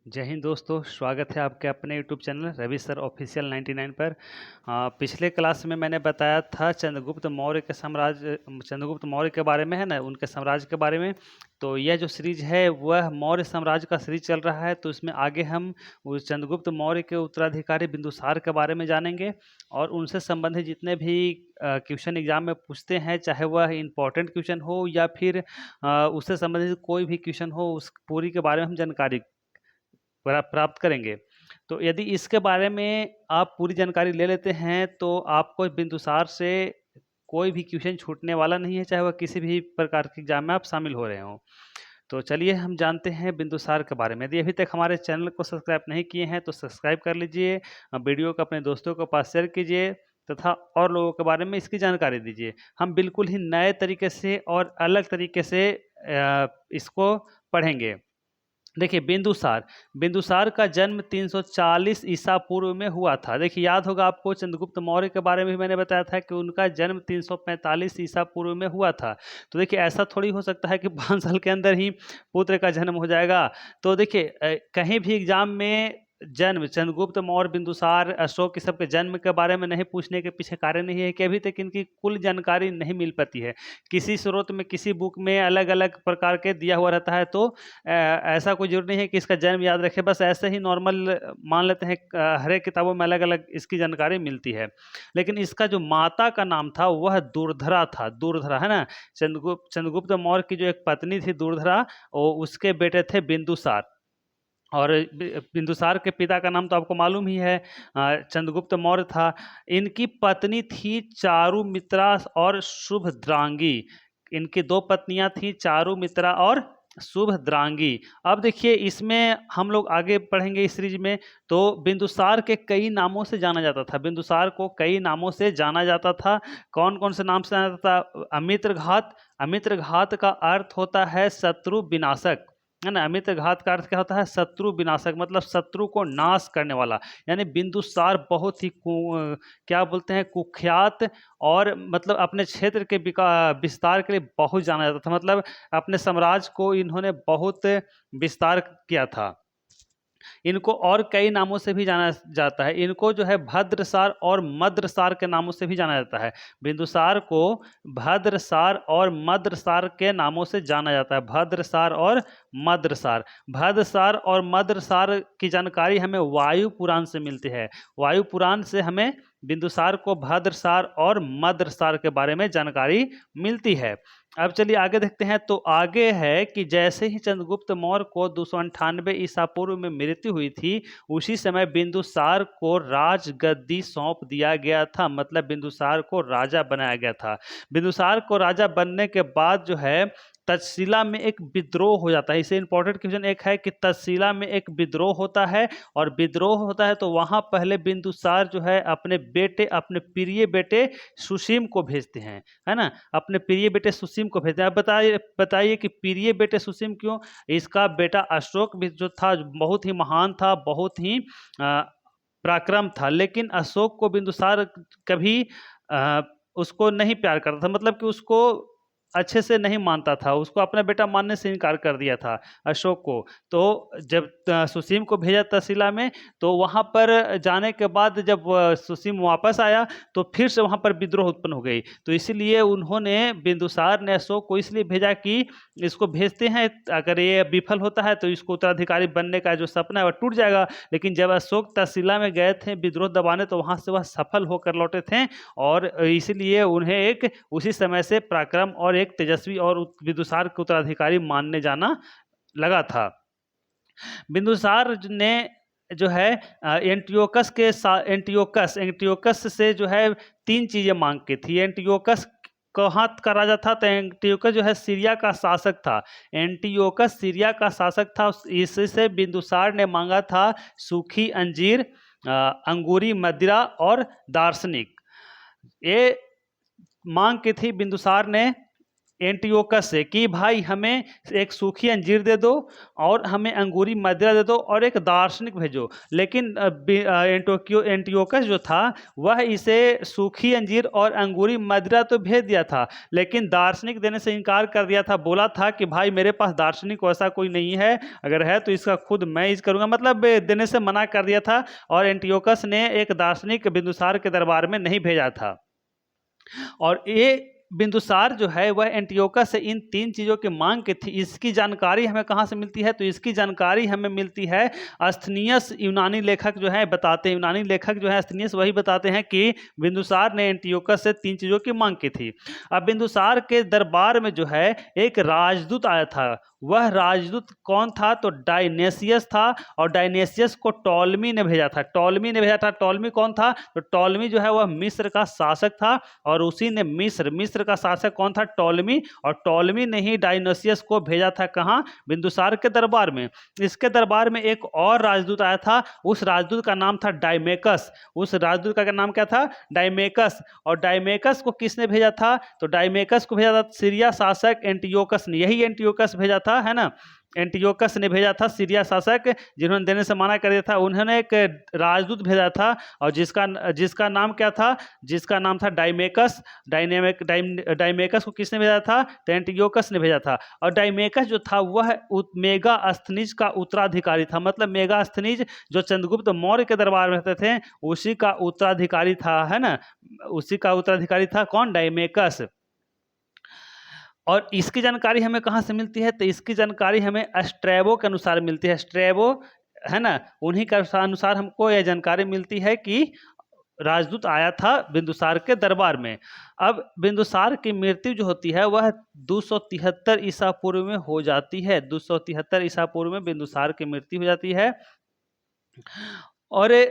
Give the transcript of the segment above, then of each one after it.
जय हिंद दोस्तों, स्वागत है आपके अपने YouTube channel Ravi sir official 99 पर। पिछले क्लास में मैंने बताया था चंद्रगुप्त मौर्य के साम्राज्य, चंद्रगुप्त मौर्य के बारे में है ना, उनके साम्राज्य के बारे में। तो यह जो सीरीज है वह मौर्य साम्राज्य का सीरीज चल रहा है। तो इसमें आगे हम उस चंद्रगुप्त मौर्य के उत्तराधिकारी बिंदुसार के बारे में जानेंगे और उनसे संबंधित जितने भी क्वेश्चन एग्जाम में पूछते हैं, चाहे वह इम्पोर्टेंट क्वेश्चन हो या फिर उससे संबंधित कोई भी क्वेश्चन हो, उस पूरी के बारे में हम जानकारी प्राप्त करेंगे। तो यदि इसके बारे में आप पूरी जानकारी ले लेते हैं तो आपको बिंदुसार से कोई भी क्वेश्चन छूटने वाला नहीं है, चाहे वह किसी भी प्रकार के एग्जाम में आप शामिल हो रहे हों। तो चलिए हम जानते हैं बिंदुसार के बारे में। यदि अभी तक हमारे चैनल को सब्सक्राइब नहीं किए हैं तो सब्सक्राइब कर लीजिए, वीडियो को अपने दोस्तों के पास शेयर कीजिए तथा और लोगों के बारे में इसकी जानकारी दीजिए। हम बिल्कुल ही नए तरीके से और अलग तरीके से इसको पढ़ेंगे। देखिए बिंदुसार, बिंदुसार का जन्म 340 ईसा पूर्व में हुआ था। देखिए याद होगा आपको, चंद्रगुप्त मौर्य के बारे में भी मैंने बताया था कि उनका जन्म 345 ईसा पूर्व में हुआ था। तो देखिए ऐसा थोड़ी हो सकता है कि 5 साल के अंदर ही पुत्र का जन्म हो जाएगा। तो देखिए कहीं भी एग्जाम में जन्म चंद्रगुप्त मौर्य, बिंदुसार, अशोक, सब के जन्म के बारे में नहीं पूछने के पीछे कारण नहीं है कि अभी तक इनकी कुल जानकारी नहीं मिल पाती है। किसी स्रोत में, किसी बुक में अलग अलग प्रकार के दिया हुआ रहता है। तो ऐसा कोई जरूरी नहीं है कि इसका जन्म याद रखें, बस ऐसे ही नॉर्मल मान लेते हैं। हर एक किताबों में अलग अलग इसकी जानकारी मिलती है। लेकिन इसका जो माता का नाम था वह दुर्धरा था। दुर्धरा है ना, चंद्रगुप्त मौर्य की जो एक पत्नी थी दुर्धरा, और उसके बेटे थे बिंदुसार। और बिंदुसार के पिता का नाम तो आपको मालूम ही है, चंद्रगुप्त मौर्य था। इनकी पत्नी थी चारुमित्रा और शुभद्रांगी। इनकी दो पत्नियां थी, चारुमित्रा और शुभद्रांगी। अब देखिए इसमें हम लोग आगे पढ़ेंगे इस सीरीज में। तो बिंदुसार के कई नामों से जाना जाता था, बिंदुसार को कई नामों से जाना जाता था। कौन कौन से नाम से जाना जाता था? अमित्रघात। अमित्रघात का अर्थ होता है शत्रु विनाशक, है ना। अमित्रघात का अर्थ क्या होता है? शत्रु विनाशक, मतलब शत्रु को नाश करने वाला। यानी बिंदुसार बहुत ही क्या बोलते हैं, कुख्यात, और मतलब अपने क्षेत्र के विस्तार के लिए बहुत जाना जाता था। मतलब अपने साम्राज्य को इन्होंने बहुत विस्तार किया था। इनको और कई नामों से भी जाना जाता है। इनको जो है भद्रसार और मद्रसार के नामों से भी जाना जाता है। बिंदुसार को भद्रसार और मद्रसार के नामों से जाना जाता है। भद्रसार और मद्रसार। भद्रसार और मद्रसार की जानकारी हमें वायु पुराण से मिलती है। वायु पुराण से हमें बिंदुसार को भद्रसार और मद्रसार के बारे में जानकारी मिलती है। अब चलिए आगे देखते हैं। तो आगे है कि जैसे ही चंद्रगुप्त मौर्य को 298 ईसा पूर्व में मृत्यु हुई थी, उसी समय बिंदुसार को राजगद्दी सौंप दिया गया था। मतलब बिंदुसार को राजा बनाया गया था। बिंदुसार को राजा बनने के बाद जो है तक्षशिला में एक विद्रोह हो जाता है। इसे इंपॉर्टेंट क्वेश्चन एक है कि तक्षशिला में एक विद्रोह होता है, और विद्रोह होता है तो वहां पहले बिंदुसार जो है अपने बेटे, अपने प्रिय बेटे सुसीम को भेजते हैं, है ना। अपने प्रिय बेटे सुसीम को भेजते हैं। अब बताइए बताइए कि प्रिय बेटे सुसीम क्यों? इसका बेटा अशोक भी जो था बहुत ही महान था, बहुत ही पराक्रम था, लेकिन अशोक को बिंदुसार कभी उसको नहीं प्यार करता था। मतलब कि उसको अच्छे से नहीं मानता था, उसको अपना बेटा मानने से इनकार कर दिया था अशोक को। तो जब सुसीम को भेजा तहसीला में, तो वहाँ पर जाने के बाद जब सुसीम वापस आया तो फिर से वहाँ पर विद्रोह उत्पन्न हो गई। तो इसीलिए उन्होंने, बिंदुसार ने अशोक को इसलिए भेजा कि इसको भेजते हैं, अगर ये विफल होता है तो इसको उत्तराधिकारी बनने का जो सपना है वह टूट जाएगा। लेकिन जब अशोक तहसीला में गए थे विद्रोह दबाने, तो वहाँ से वह सफल होकर लौटे थे, और इसीलिए उन्हें एक उसी समय से पराक्रम और एक तेजस्वी और बिंदुसार के उत्तराधिकारी मानने जाना लगा था। बिंदुसार ने जो है एंटियोकस से जो है 3 चीजें मांग की थी। एंटियोकस कहाँ का राजा था? तो एंटियोकस जो है सीरिया का शासक था। एंटियोकस सीरिया का शासक था। इससे बिंदुसार ने मांगा था सूखी अंजीर, अंगूरी मदिरा और दार्शनिक। ये मांग की थी बिंदुसार ने एंटियोकस से कि भाई हमें एक सूखी अंजीर दे दो और हमें अंगूरी मदिरा दे दो और एक दार्शनिक भेजो। लेकिन एंटियोकस जो था वह इसे सूखी अंजीर और अंगूरी मदिरा तो भेज दिया था, लेकिन दार्शनिक देने से इनकार कर दिया था। बोला था कि भाई मेरे पास दार्शनिक वैसा कोई नहीं है, अगर है तो इसका खुद मैं इस करूंगा, मतलब देने से मना कर दिया था। और एंटियोकस ने एक दार्शनिक बिंदुसार के दरबार में नहीं भेजा था। और ये बिंदुसार जो है वह एंटियोकस से इन तीन चीज़ों की मांग की थी। इसकी जानकारी हमें कहाँ से मिलती है? तो इसकी जानकारी हमें मिलती है अस्थनियस, यूनानी लेखक जो है बताते हैं, यूनानी लेखक जो है अस्थनियस वही बताते हैं कि बिंदुसार ने एंटियोकस से तीन चीज़ों की मांग की थी। अब बिंदुसार के दरबार में जो है एक राजदूत आया था। वह राजदूत कौन था? तो डायनेसियस था। और डायनेसियस को टॉलमी ने भेजा था। टॉलमी ने भेजा था। टॉलमी कौन था? तो टॉलमी जो है वह मिस्र का शासक था और उसी ने मिस्र का शासक कौन था? टॉलमी। और टॉलमी ने ही डायनेसियस को भेजा था कहाँ? बिंदुसार के दरबार में। इसके दरबार में एक और राजदूत आया था। उस राजदूत का नाम था डायमेकस। उस राजदूत का नाम क्या था? डायमेकस। और डायमेकस को किसने भेजा था? तो डायमेकस को भेजा था सीरिया शासक एंटियोकस ने। यही एंटियोकस भेजा था, है ना। एंटियोकस ने भेजा था, सीरिया शासक जिन्होंने देने से मना कर दिया था, उन्होंने एक राजदूत भेजा था और जिसका नाम क्या था? जिसका नाम था डायमेकस। डायमेकस को किसने भेजा था? तो एंटियोकस ने भेजा था। और डायमेकस जो था वह मेगा अस्थनीज का उत्तराधिकारी था। मतलब मेगा अस्थनीज जो चंद्रगुप्त मौर्य के दरबार में रहते थे उसी का उत्तराधिकारी था, है ना। उसी का उत्तराधिकारी था कौन? डायमेकस। और इसकी जानकारी हमें कहाँ से मिलती है? तो इसकी जानकारी हमें स्ट्रैबो के अनुसार मिलती है। स्ट्रैबो, है ना, उन्हीं के अनुसार हमको यह जानकारी मिलती है कि राजदूत आया था बिंदुसार के दरबार में। अब बिंदुसार की मृत्यु जो होती है वह 273 ईसा पूर्व में हो जाती है। 273 ईसा पूर्व में बिंदुसार की मृत्यु हो जाती है। और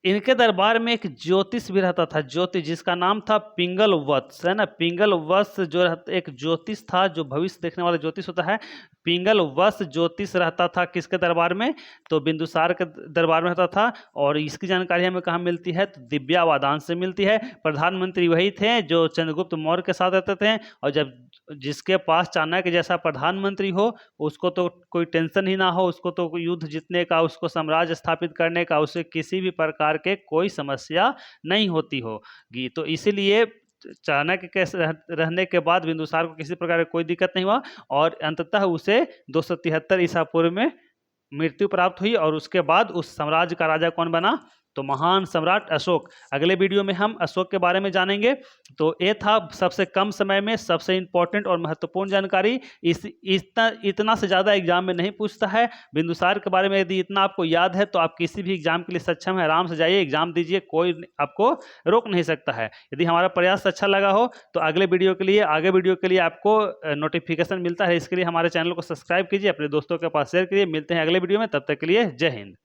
इनके दरबार में एक ज्योतिष भी रहता था, ज्योतिष, जिसका नाम था पिंगल वत्स, है ना। पिंगल वत्स जो एक ज्योतिष था, जो भविष्य देखने वाला ज्योतिष होता है। पिंगल वत्स ज्योतिष रहता था किसके दरबार में? तो बिंदुसार के दरबार में रहता था। और इसकी जानकारी हमें कहाँ मिलती है? तो दिव्यावादान से मिलती है। प्रधानमंत्री वही थे जो चंद्रगुप्त मौर्य के साथ रहते थे। और जब जिसके पास चाणक्य जैसा प्रधानमंत्री हो उसको तो कोई टेंशन ही ना हो, उसको तो युद्ध जीतने का, उसको साम्राज्य स्थापित करने का, उसे किसी भी प्रकार के कोई समस्या नहीं होती होगी। तो इसीलिए चाणक्य के रहने के बाद बिंदुसार को किसी प्रकार की कोई दिक्कत नहीं हुआ और अंततः उसे 273 ईसा पूर्व में मृत्यु प्राप्त हुई। और उसके बाद उस साम्राज्य का राजा कौन बना? तो महान सम्राट अशोक। अगले वीडियो में हम अशोक के बारे में जानेंगे। तो ये था सबसे कम समय में सबसे इंपॉर्टेंट और महत्वपूर्ण जानकारी। इतना से ज़्यादा एग्जाम में नहीं पूछता है। बिंदुसार के बारे में यदि इतना आपको याद है तो आप किसी भी एग्जाम के लिए सक्षम है। आराम से जाइए, एग्जाम दीजिए, कोई आपको रोक नहीं सकता है। यदि हमारा प्रयास अच्छा लगा हो तो आगे वीडियो के लिए आपको नोटिफिकेशन मिलता है। इसके लिए हमारे चैनल को सब्सक्राइब कीजिए, अपने दोस्तों के पास शेयर कीजिए। मिलते हैं अगले वीडियो में, तब तक के लिए जय हिंद।